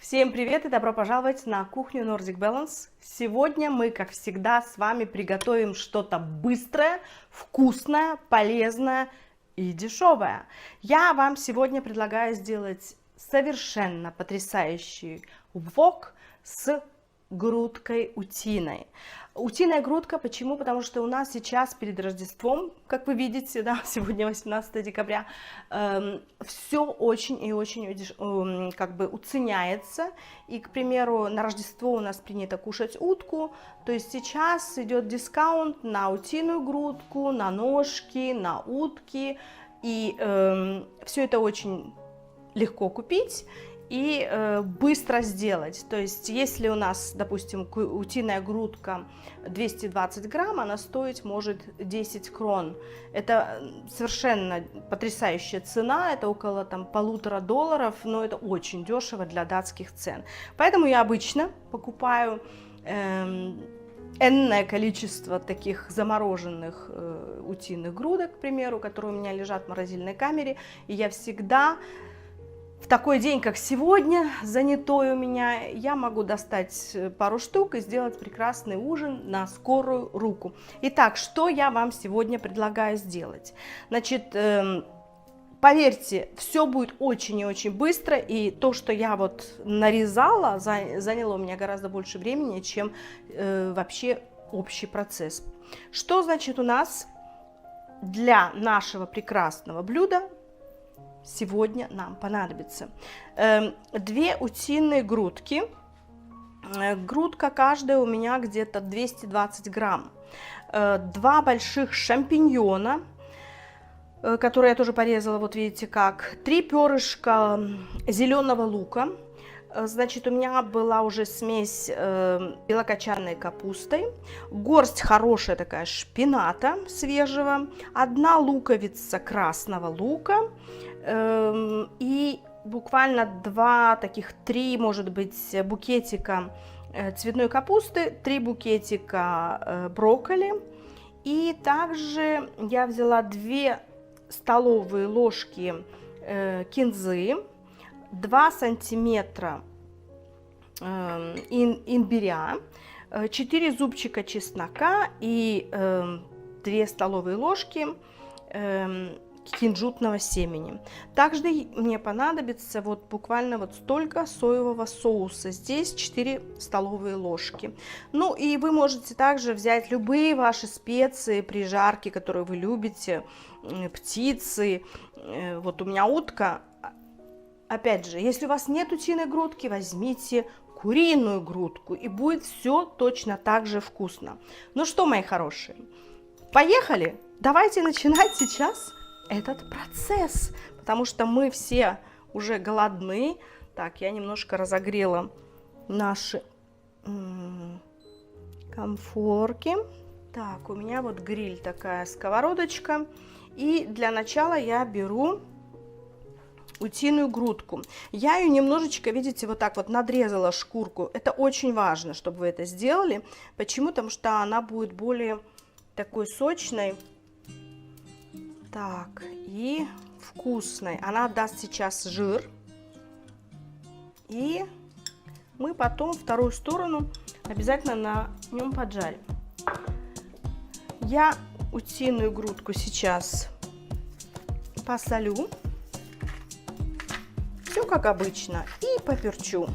Всем привет и добро пожаловать на кухню Nordic Balance. Сегодня мы, как всегда, с вами приготовим что-то быстрое, вкусное, полезное и дешевое. Я вам сегодня предлагаю сделать совершенно потрясающий вок с грудкой утиной. Утиная грудка, почему? Потому что у нас сейчас перед Рождеством, как вы видите, да, сегодня 18 декабря, все очень и очень как бы уценяется. И, к примеру, на Рождество у нас принято кушать утку, то есть сейчас идет дискаунт на утиную грудку, на ножки, на утки, и все это очень легко купить и быстро сделать. То есть, если у нас, допустим, утиная грудка 220 грамм, она стоить может 10 крон. Это совершенно потрясающая цена, это около $1,5, но это очень дешево для датских цен. Поэтому я обычно покупаю энное количество таких замороженных утиных грудок, к примеру, которые у меня лежат в морозильной камере, и я всегда в такой день, как сегодня, занятой у меня, я могу достать пару штук и сделать прекрасный ужин на скорую руку. Итак, что я вам сегодня предлагаю сделать? Значит, поверьте, все будет очень и очень быстро, и то, что я вот нарезала, заняло у меня гораздо больше времени, чем вообще общий процесс. Что значит у нас для нашего прекрасного блюда сегодня нам понадобится? 2 утиные грудки. Грудка каждая у меня где-то 220 грамм. 2 больших шампиньона, которые я тоже порезала, вот видите как. 3 перышка зеленого лука. Значит, у меня была уже смесь белокочанной капустой, горсть хорошая такая шпината свежего, 1 луковица красного лука и буквально 2 таких, 3, может быть, букетика цветной капусты, 3 букетика брокколи. И также я взяла 2 столовые ложки кинзы, 2 сантиметра имбиря, 4 зубчика чеснока и 2 столовые ложки кунжутного семени. Также мне понадобится вот буквально вот столько соевого соуса. Здесь 4 столовые ложки. Ну и вы можете также взять любые ваши специи при жарке, которые вы любите, птицы. Вот у меня утка. Опять же, если у вас нет утиной грудки, возьмите куриную грудку, и будет все точно так же вкусно. Ну что, мои хорошие, поехали! Давайте начинать сейчас этот процесс, потому что мы все уже голодны. Так, я немножко разогрела наши конфорки. Так, у меня вот гриль, такая сковородочка. И для начала я беру утиную грудку. Я ее немножечко, видите, вот так вот надрезала шкурку. Это очень важно, чтобы вы это сделали. Почему? Потому что она будет более такой сочной. Так, и вкусной. Она даст сейчас жир. И мы потом вторую сторону обязательно на нем поджарим. Я утиную грудку сейчас посолю. Все как обычно. И поперчу.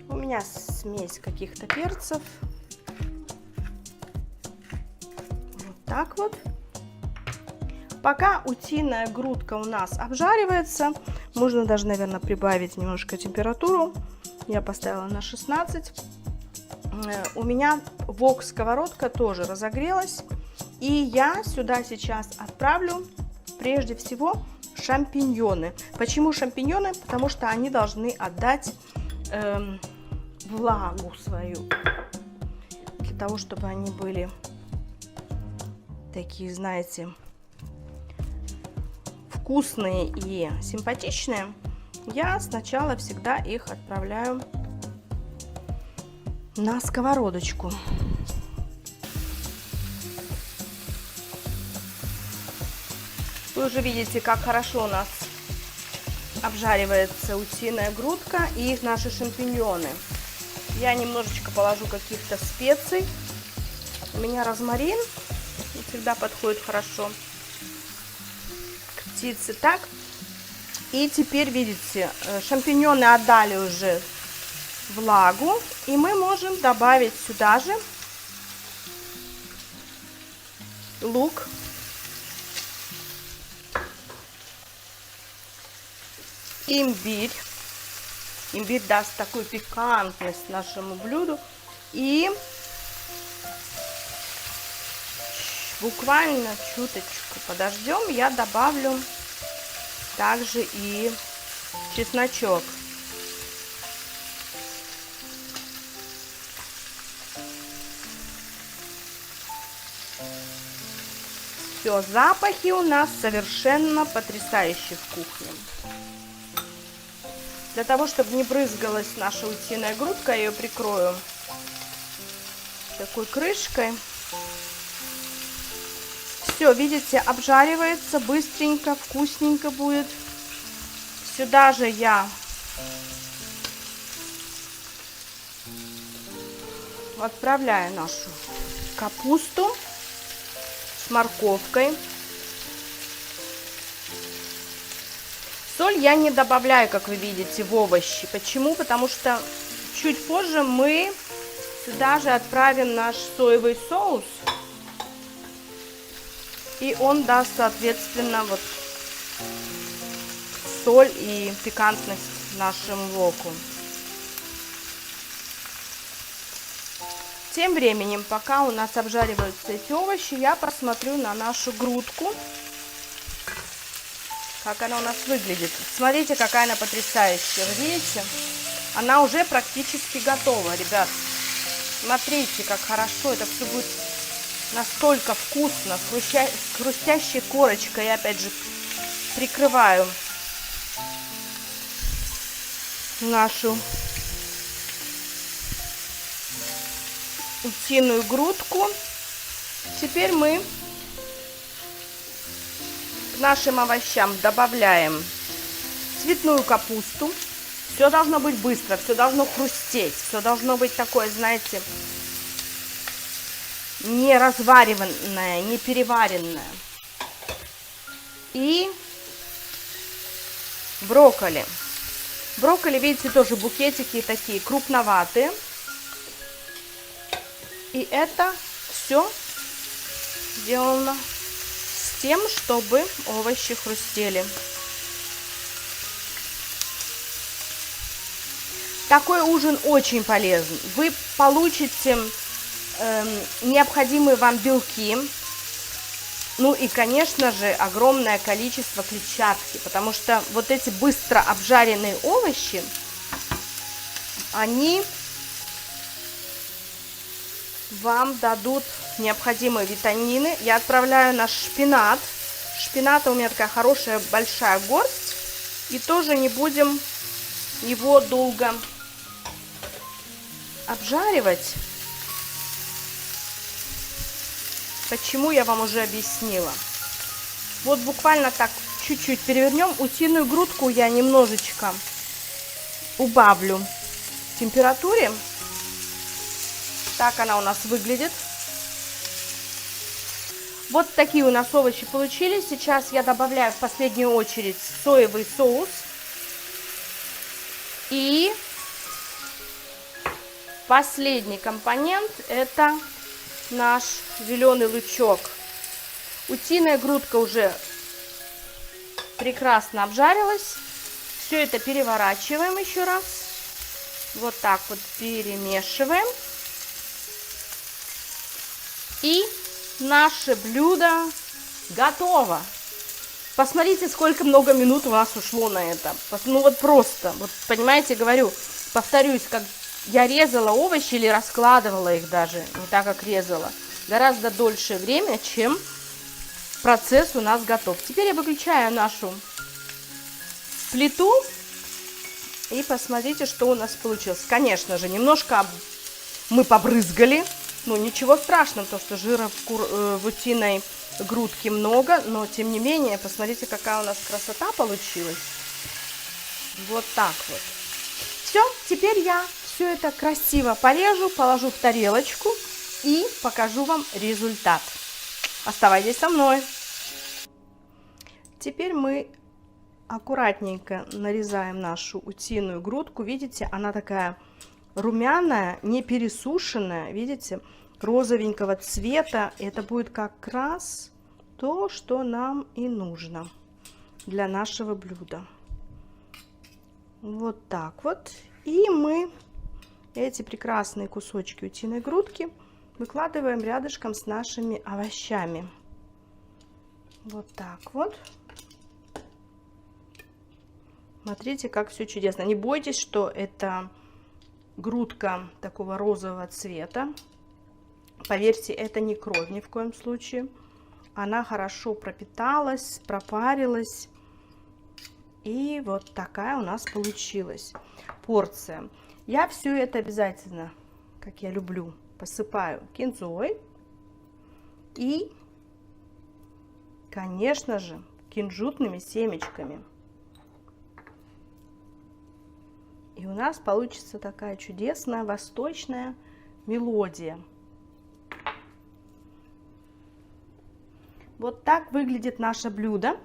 У меня смесь каких-то перцев. Вот так вот. Пока утиная грудка у нас обжаривается, можно даже, наверное, прибавить немножко температуру. Я поставила на 16. У меня вок-сковородка тоже разогрелась. И я сюда сейчас отправлю прежде всего шампиньоны. Почему шампиньоны? Потому что они должны отдать влагу свою, для того, чтобы они были такие, знаете, вкусные и симпатичные. Я сначала всегда их отправляю на сковородочку. Вы уже видите, как хорошо у нас обжаривается утиная грудка и наши шампиньоны. Я немножечко положу каких-то специй. У меня розмарин, всегда подходит хорошо к птице. Так, и теперь, видите, шампиньоны отдали уже влагу, и мы можем добавить сюда же лук, имбирь. Имбирь даст такую пикантность нашему блюду. И буквально чуточку подождем, я добавлю также и чесночок. Все, запахи у нас совершенно потрясающие в кухне. Для того, чтобы не брызгалась наша утиная грудка, я ее прикрою такой крышкой. Все, видите, обжаривается быстренько, вкусненько будет. Сюда же я отправляю нашу капусту с морковкой. Соль я не добавляю, как вы видите, в овощи. Почему? Потому что чуть позже мы сюда же отправим наш соевый соус. И он даст, соответственно, вот соль и пикантность нашему воку. Тем временем, пока у нас обжариваются эти овощи, я посмотрю на нашу грудку. Как она у нас выглядит. Смотрите, какая она потрясающая. Вы видите? Она уже практически готова, ребят. Смотрите, как хорошо. Это все будет настолько вкусно. С хрустящей корочкой. Я опять же прикрываю нашу утиную грудку. Теперь мы к нашим овощам добавляем цветную капусту. Все должно быть быстро, все должно хрустеть, все должно быть такое, знаете, не развариванное, не переваренное. И брокколи. Брокколи, видите, тоже букетики такие крупноватые. И это все сделано с тем, чтобы овощи хрустели. Такой ужин очень полезен. Вы получите необходимые вам белки. Ну и, конечно же, огромное количество клетчатки. Потому что вот эти быстро обжаренные овощи, они вам дадут необходимые витамины. Я отправляю наш шпинат. Шпината у меня такая хорошая большая горсть. И тоже не будем его долго обжаривать. Почему, я вам уже объяснила. Вот буквально так чуть-чуть перевернем. Утиную грудку я немножечко убавлю в температуре. Так она у нас выглядит. Вот такие у нас овощи получились. Сейчас я добавляю в последнюю очередь соевый соус. И последний компонент — это наш зеленый лучок. Утиная грудка уже прекрасно обжарилась. Все это переворачиваем еще раз. Вот так вот перемешиваем. И наше блюдо готово. Посмотрите, сколько много минут у нас ушло на это. Ну вот просто, вот понимаете, говорю, повторюсь, как я резала овощи или раскладывала их даже, не так как резала, гораздо дольше время, чем процесс у нас готов. Теперь я выключаю нашу плиту и посмотрите, что у нас получилось. Конечно же, немножко мы побрызгали. Ну, ничего страшного, то, что жира в утиной грудке много, но, тем не менее, посмотрите, какая у нас красота получилась. Вот так вот. Все, теперь я все это красиво порежу, положу в тарелочку и покажу вам результат. Оставайтесь со мной. Теперь мы аккуратненько нарезаем нашу утиную грудку. Видите, она такая румяная, не пересушенная, видите, розовенького цвета. Это будет как раз то, что нам и нужно для нашего блюда. Вот так вот. И мы эти прекрасные кусочки утиной грудки выкладываем рядышком с нашими овощами. Вот так вот. Смотрите, как все чудесно. Не бойтесь, что это грудка такого розового цвета. Поверьте, это не кровь ни в коем случае. Она хорошо пропиталась, пропарилась. И вот такая у нас получилась порция. Я все это обязательно, как я люблю, посыпаю кинзой. И, конечно же, кунжутными семечками. И у нас получится такая чудесная восточная мелодия. Вот так выглядит наше блюдо.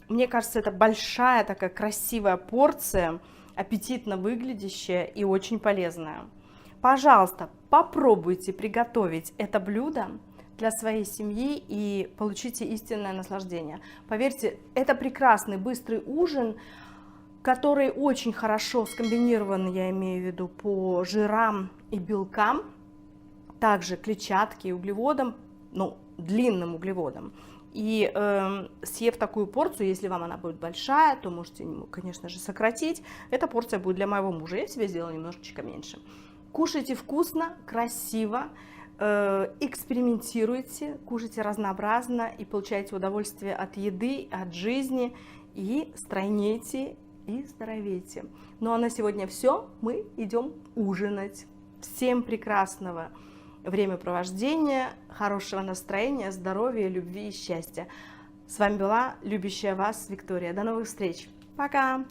Мне кажется, это большая такая красивая порция, аппетитно выглядящая и очень полезная. Пожалуйста, попробуйте приготовить это блюдо для своей семьи и получите истинное наслаждение. Поверьте, это прекрасный быстрый ужин, который очень хорошо скомбинирован, я имею в виду, по жирам и белкам, также клетчатке и углеводам, ну, длинным углеводам. И съев такую порцию, если вам она будет большая, то можете, конечно же, сократить. Эта порция будет для моего мужа, я себе сделала немножечко меньше. Кушайте вкусно, красиво, экспериментируйте, кушайте разнообразно и получайте удовольствие от еды, от жизни, и стройнейте и здоровейте. Ну а на сегодня все, мы идем ужинать. Всем прекрасного времяпровождения, хорошего настроения, здоровья, любви и счастья. С вами была любящая вас Виктория. До новых встреч. Пока!